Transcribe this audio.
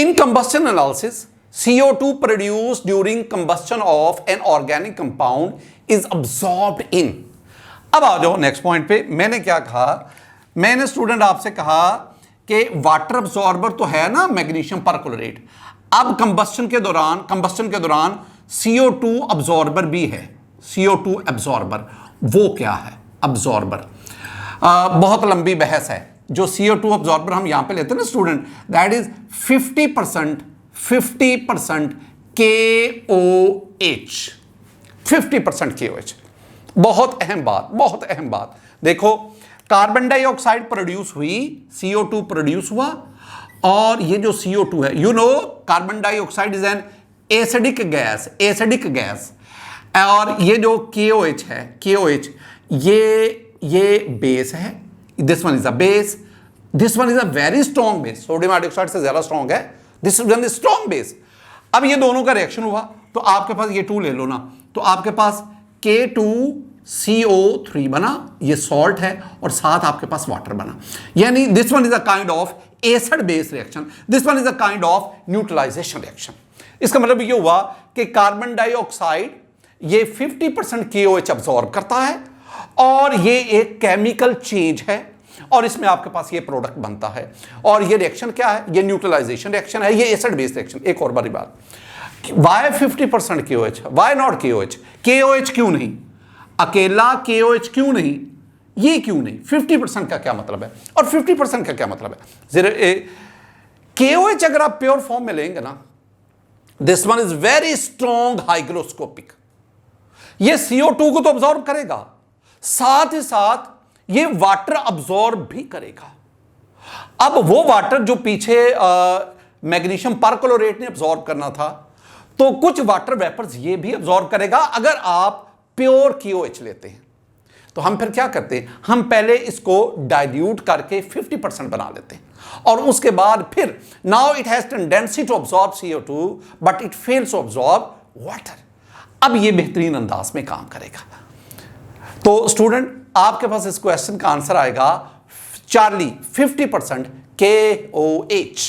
In combustion analysis, CO2 produced during combustion of an organic compound is absorbed in। अब आ जाओ next point पे। मैंने क्या कहा, मैंने स्टूडेंट आपसे कहा कि वाटर अब्सॉर्बर तो है ना मैग्नीशियम परक्लोरेट। अब कंबस्शन के दौरान CO2 अब्सॉर्बर भी है। CO2 अब्सॉर्बर वो क्या है अब्सॉर्बर, बहुत लंबी बहस है। जो CO2 अब्सॉर्बर हम यहां पे लेते हैं ना student, that is 50% KOH, 50% KOH। बहुत अहम बात देखो, कार्बन डाइऑक्साइड प्रोड्यूस हुई, CO2 प्रोड्यूस हुआ, और ये जो CO2 है, you know carbon dioxide is an acidic gas, और ये जो KOH है, KOH ये बेस है। This one is a base, this one is a very strong base, sodium hydroxide से ज्यादा स्ट्रॉन्ग है, this one is strong base. अब ये दोनों का रिएक्शन हुआ तो आपके पास ये 2 ले लो ना, तो आपके पास K2CO3 बना, ये सॉल्ट है, और साथ आपके पास वाटर बना। यानी this one is a kind of acid base reaction, this one is a kind of neutralization reaction. इसका मतलब ये हुआ कि कार्बन डाइऑक्साइड ये 50% KOH अब्सॉर्ब करता है, और ये एक केमिकल चेंज है, और इसमें आपके पास ये प्रोडक्ट बनता है। और ये रिएक्शन क्या है, ये न्यूट्रलाइजेशन रिएक्शन है, ये एसिड बेस रिएक्शन। एक और बड़ी बात, why 50% KOH, why not KOH? KOH क्यों नहीं, अकेला KOH क्यों नहीं, ये क्यों नहीं? 50% का क्या मतलब है, और 50% का क्या मतलब है? KOH अगर आप प्योर फॉर्म में लेंगे ना, this one is very strong hygroscopic, ये CO2 को तो अब्सॉर्ब करेगा, साथ ही साथ ये वाटर अब्सॉर्ब भी करेगा। अब वो वाटर जो पीछे मैग्नीशियम परक्लोरेट ने अब्सॉर्ब करना था, तो कुछ वाटर वेपर्स ये भी अब्सॉर्ब करेगा अगर आप प्योर KOH लेते हैं। तो हम फिर क्या करते हैं, हम पहले इसको डाइल्यूट करके 50% बना लेते हैं, और उसके बाद फिर now it has tendency to absorb CO2 but it fails to absorb water. अब ये बेहतरीन अंदाज में काम करेगा। तो स्टूडेंट आपके पास इस क्वेश्चन का आंसर आएगा चार्ली, 50% KOH।